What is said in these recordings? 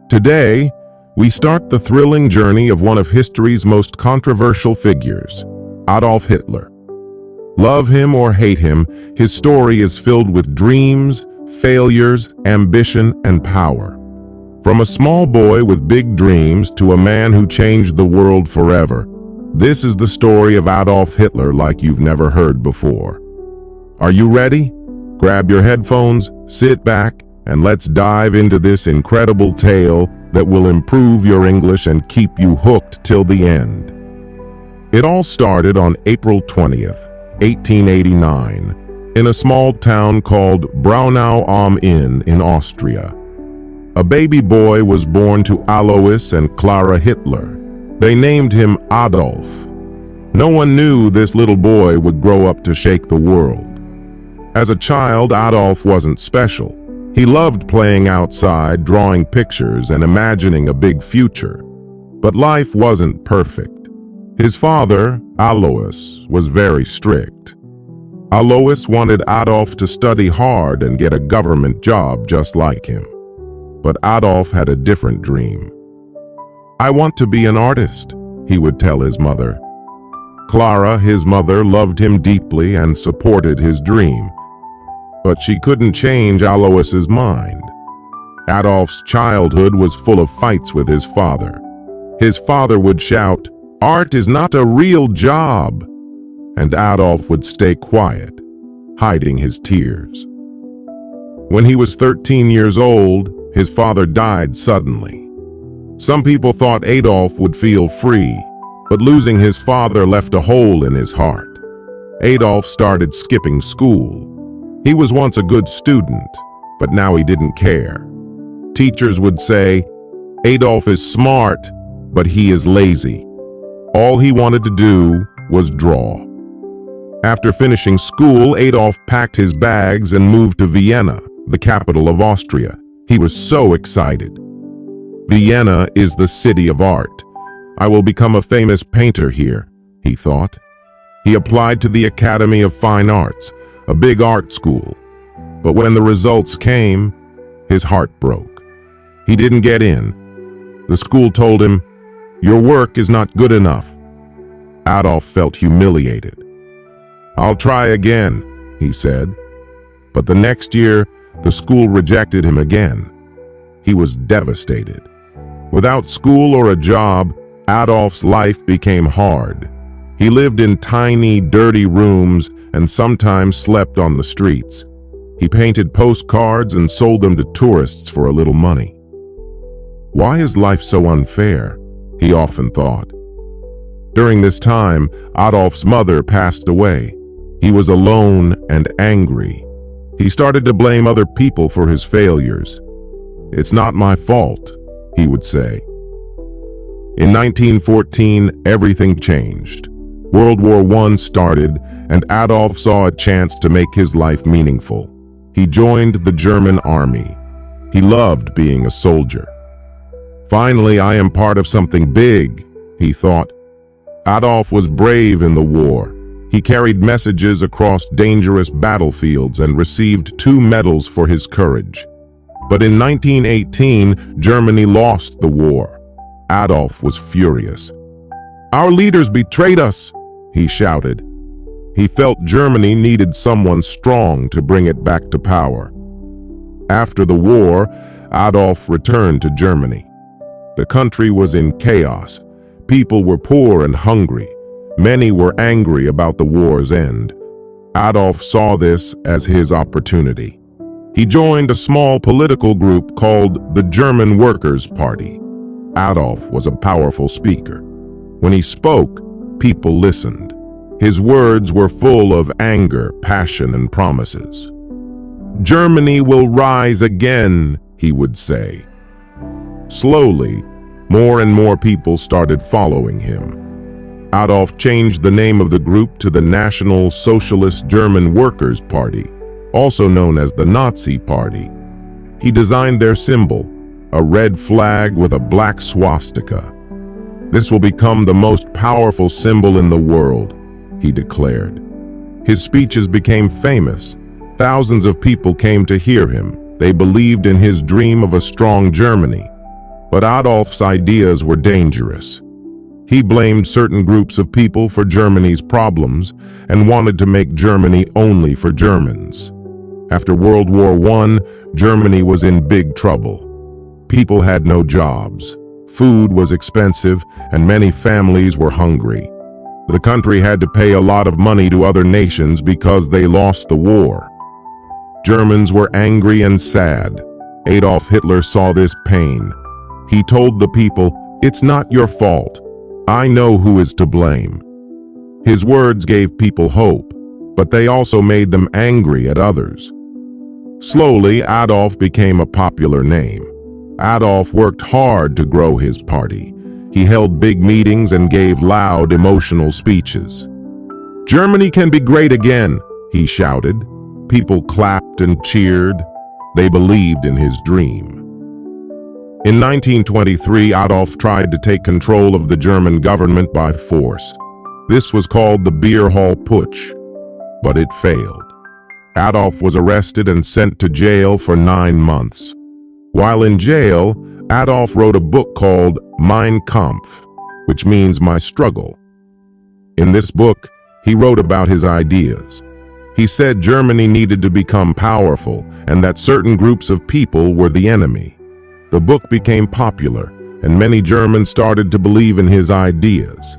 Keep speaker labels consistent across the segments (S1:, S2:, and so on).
S1: Today, we start the thrilling journey of one of history's most controversial figures, Adolf Hitler. Love him or hate him, his story is filled with dreams, failures, ambition, and power. From a small boy with big dreams to a man who changed the world forever, this is the story of Adolf Hitler like you've never heard before. Are you ready? Grab your headphones, sit back, and let's dive into this incredible tale that will improve your English and keep you hooked till the end. It all started on April 20th, 1889, in a small town called Braunau am Inn in Austria. A baby boy was born to Alois and Clara Hitler. They named him Adolf. No one knew this little boy would grow up to shake the world. As a child, Adolf wasn't special. He loved playing outside, drawing pictures, and imagining a big future. But life wasn't perfect. His father, Alois, was very strict. Alois wanted Adolf to study hard and get a government job just like him. But Adolf had a different dream. "I want to be an artist," he would tell his mother. Clara, his mother, loved him deeply and supported his dream. But she couldn't change Alois's mind. Adolf's childhood was full of fights with his father. His father would shout, "Art is not a real job," and Adolf would stay quiet, hiding his tears. When he was 13 years old, his father died suddenly. Some people thought Adolf would feel free, but losing his father left a hole in his heart. Adolf started skipping school. He was once a good student, but now he didn't care. Teachers would say, "Adolf is smart, but he is lazy." All he wanted to do was draw. After finishing school, Adolf packed his bags and moved to Vienna, the capital of Austria. He was so excited. "Vienna is the city of art. I will become a famous painter here," he thought. He applied to the Academy of Fine Arts, a big art school. But when the results came, his heart broke. He didn't get in. The school told him, "Your work is not good enough." Adolf felt humiliated. "I'll try again," he said. But the next year, the school rejected him again. He was devastated. Without school or a job, Adolf's life became hard. He lived in tiny, dirty rooms and sometimes slept on the streets. He painted postcards and sold them to tourists for a little money. "Why is life so unfair?" he often thought. During this time, Adolf's mother passed away. He was alone and angry. He started to blame other people for his failures. "It's not my fault," he would say. In 1914, everything changed. World War I started, and Adolf saw a chance to make his life meaningful. He joined the German army. He loved being a soldier. "Finally, I am part of something big," he thought. Adolf was brave in the war. He carried messages across dangerous battlefields and received 2 medals for his courage. But in 1918, Germany lost the war. Adolf was furious. "Our leaders betrayed us," he shouted. He felt Germany needed someone strong to bring it back to power. After the war, Adolf returned to Germany. The country was in chaos. People were poor and hungry. Many were angry about the war's end. Adolf saw this as his opportunity. He joined a small political group called the German Workers' Party. Adolf was a powerful speaker. When he spoke, people listened. His words were full of anger, passion, and promises. "Germany will rise again," he would say. Slowly, more and more people started following him. Adolf changed the name of the group to the National Socialist German Workers' Party, also known as the Nazi Party. He designed their symbol, a red flag with a black swastika. "This will become the most powerful symbol in the world," he declared. His speeches became famous. Thousands of people came to hear him. They believed in his dream of a strong Germany. But Adolf's ideas were dangerous. He blamed certain groups of people for Germany's problems and wanted to make Germany only for Germans. After World War I, Germany was in big trouble. People had no jobs, food was expensive, and many families were hungry. The country had to pay a lot of money to other nations because they lost the war. Germans were angry and sad. Adolf Hitler saw this pain. He told the people, "It's not your fault. I know who is to blame." His words gave people hope, but they also made them angry at others. Slowly, Adolf became a popular name. Adolf worked hard to grow his party. He held big meetings and gave loud, emotional speeches. "Germany can be great again," he shouted. People clapped and cheered. They believed in his dream. In 1923, Adolf tried to take control of the German government by force. This was called the Beer Hall Putsch, but it failed. Adolf was arrested and sent to jail for 9 months. While in jail, Adolf wrote a book called Mein Kampf, which means My Struggle. In this book, he wrote about his ideas. He said Germany needed to become powerful and that certain groups of people were the enemy. The book became popular, and many Germans started to believe in his ideas.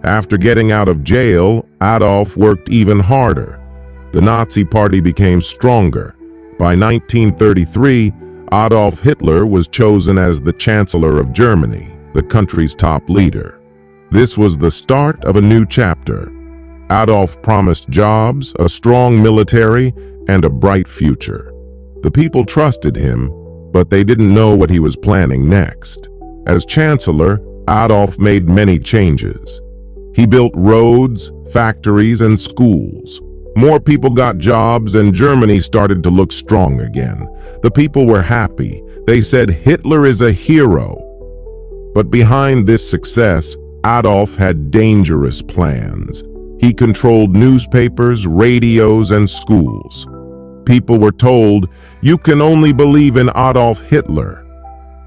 S1: After getting out of jail, Adolf worked even harder. The Nazi Party became stronger. By 1933, Adolf Hitler was chosen as the Chancellor of Germany, the country's top leader. This was the start of a new chapter. Adolf promised jobs, a strong military, and a bright future. The people trusted him, but they didn't know what he was planning next. As Chancellor, Adolf made many changes. He built roads, factories, and schools. More people got jobs and Germany started to look strong again. The people were happy. They said Hitler is a hero. But behind this success, Adolf had dangerous plans. He controlled newspapers, radios, and schools. People were told, "You can only believe in Adolf Hitler."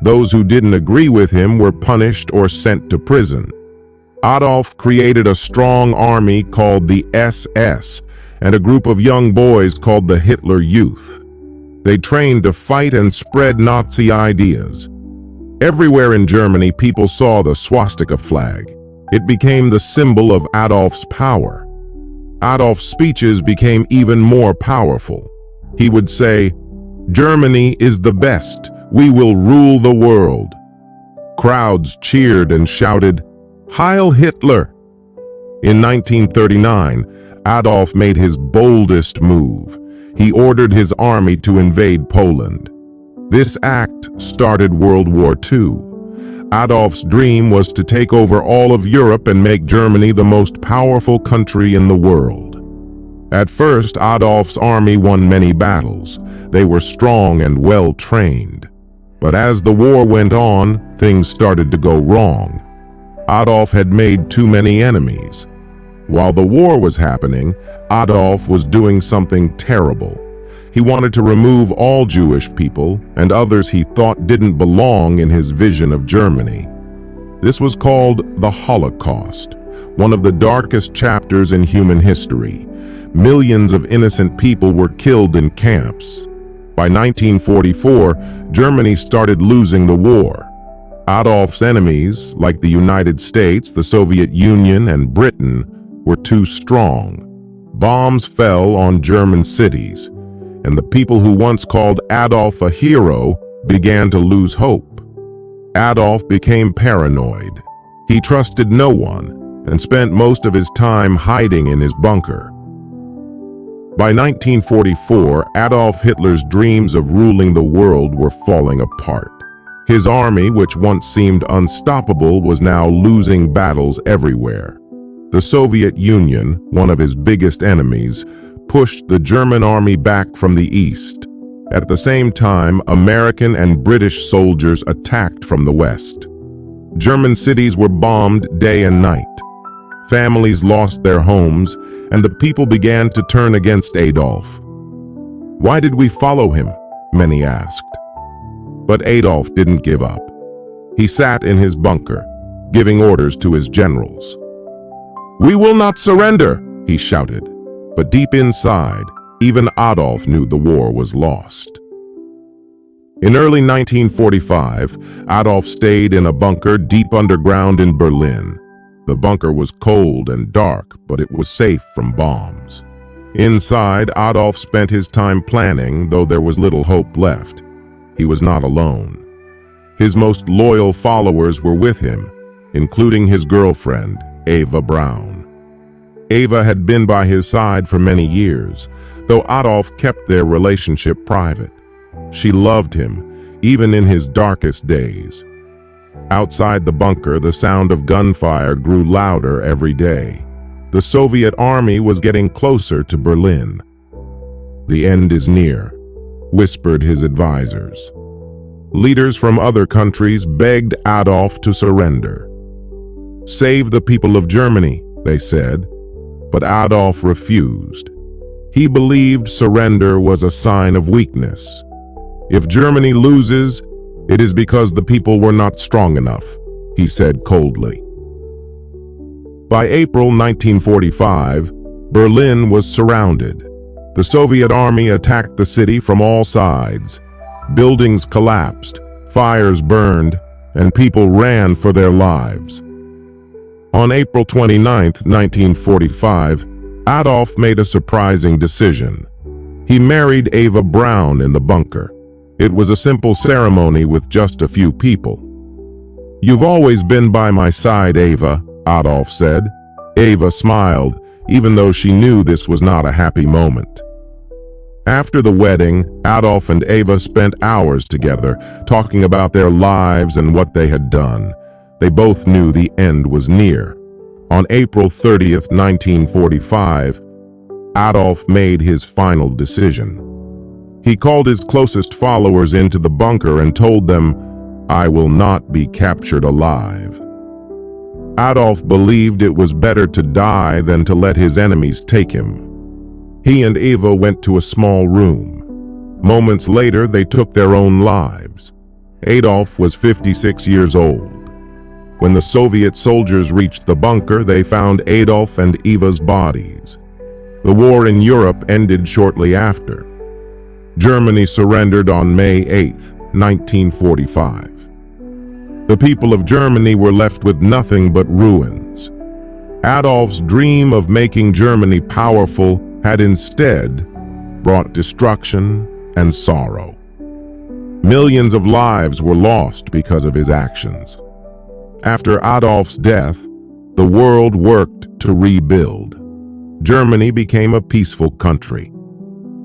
S1: Those who didn't agree with him were punished or sent to prison. Adolf created a strong army called the SS and a group of young boys called the Hitler Youth. They trained to fight and spread Nazi ideas. Everywhere in Germany, people saw the swastika flag. It became the symbol of Adolf's power. Adolf's speeches became even more powerful. He would say, "Germany is the best. We will rule the world." Crowds cheered and shouted, "Heil Hitler!" In 1939, Adolf made his boldest move. He ordered his army to invade Poland. This act started World War II. Adolf's dream was to take over all of Europe and make Germany the most powerful country in the world. At first, Adolf's army won many battles. They were strong and well-trained. But as the war went on, things started to go wrong. Adolf had made too many enemies. While the war was happening, Adolf was doing something terrible. He wanted to remove all Jewish people and others he thought didn't belong in his vision of Germany. This was called the Holocaust, one of the darkest chapters in human history. Millions of innocent people were killed in camps. By 1944, Germany started losing the war. Adolf's enemies, like the United States, the Soviet Union, and Britain, were too strong. Bombs fell on German cities, and the people who once called Adolf a hero began to lose hope. Adolf became paranoid. He trusted no one and spent most of his time hiding in his bunker. By 1944, Adolf Hitler's dreams of ruling the world were falling apart. His army, which once seemed unstoppable, was now losing battles everywhere. The Soviet Union, one of his biggest enemies, pushed the German army back from the east. At the same time, American and British soldiers attacked from the west. German cities were bombed day and night. Families lost their homes, and the people began to turn against Adolf. Why did we follow him? Many asked. But Adolf didn't give up. He sat in his bunker, giving orders to his generals. "We will not surrender," he shouted. But deep inside, even Adolf knew the war was lost. In early 1945, Adolf stayed in a bunker deep underground in Berlin. The bunker was cold and dark, but it was safe from bombs. Inside, Adolf spent his time planning, though there was little hope left. He was not alone. His most loyal followers were with him, including his girlfriend, Eva Braun. Eva had been by his side for many years, though Adolf kept their relationship private. She loved him, even in his darkest days. Outside the bunker, the sound of gunfire grew louder every day. The Soviet army was getting closer to Berlin. "The end is near," whispered his advisors. Leaders from other countries begged Adolf to surrender. "Save the people of Germany," they said, but Adolf refused. He believed surrender was a sign of weakness. "If Germany loses, it is because the people were not strong enough," he said coldly. By April 1945, Berlin was surrounded. The Soviet army attacked the city from all sides. Buildings collapsed, fires burned, and people ran for their lives. On April 29, 1945, Adolf made a surprising decision. He married Eva Braun in the bunker. It was a simple ceremony with just a few people. "You've always been by my side, Eva," Adolf said. Eva smiled, even though she knew this was not a happy moment. After the wedding, Adolf and Eva spent hours together, talking about their lives and what they had done. They both knew the end was near. On April 30, 1945, Adolf made his final decision. He called his closest followers into the bunker and told them, "I will not be captured alive." Adolf believed it was better to die than to let his enemies take him. He and Eva went to a small room. Moments later, they took their own lives. Adolf was 56 years old. When the Soviet soldiers reached the bunker, they found Adolf and Eva's bodies. The war in Europe ended shortly after. Germany surrendered on May 8, 1945. The people of Germany were left with nothing but ruins. Adolf's dream of making Germany powerful had instead brought destruction and sorrow. Millions of lives were lost because of his actions. After Adolf's death, the world worked to rebuild. Germany became a peaceful country.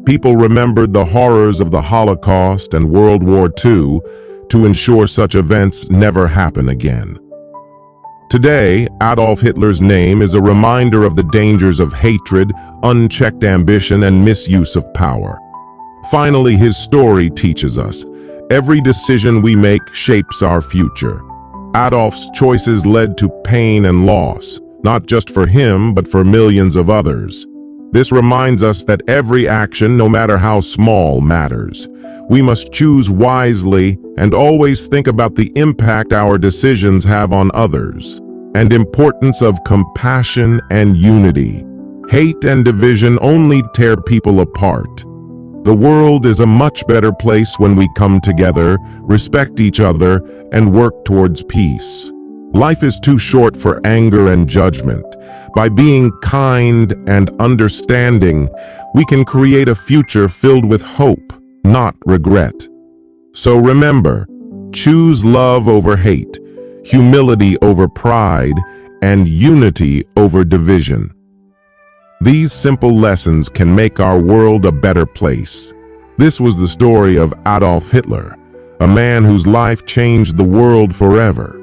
S1: People remembered the horrors of the Holocaust and World War II to ensure such events never happen again. Today, Adolf Hitler's name is a reminder of the dangers of hatred, unchecked ambition, and misuse of power. Finally, his story teaches us, every decision we make shapes our future. Adolf's choices led to pain and loss, not just for him, but for millions of others. This reminds us that every action, no matter how small, matters. We must choose wisely and always think about the impact our decisions have on others, and importance of compassion and unity. Hate and division only tear people apart. The world is a much better place when we come together, respect each other, and work towards peace. Life is too short for anger and judgment. By being kind and understanding, we can create a future filled with hope, not regret. So remember, choose love over hate, humility over pride, and unity over division. These simple lessons can make our world a better place. This was the story of Adolf Hitler, a man whose life changed the world forever.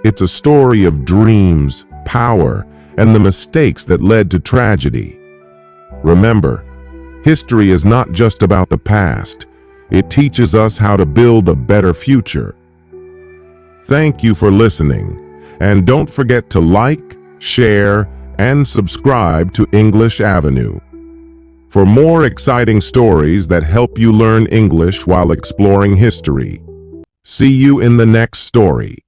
S1: It's a story of dreams, power, and the mistakes that led to tragedy. Remember, history is not just about the past. It teaches us how to build a better future. Thank you for listening, and don't forget to like, share, and subscribe to English Avenue. For more exciting stories that help you learn English while exploring history, See you in the next story.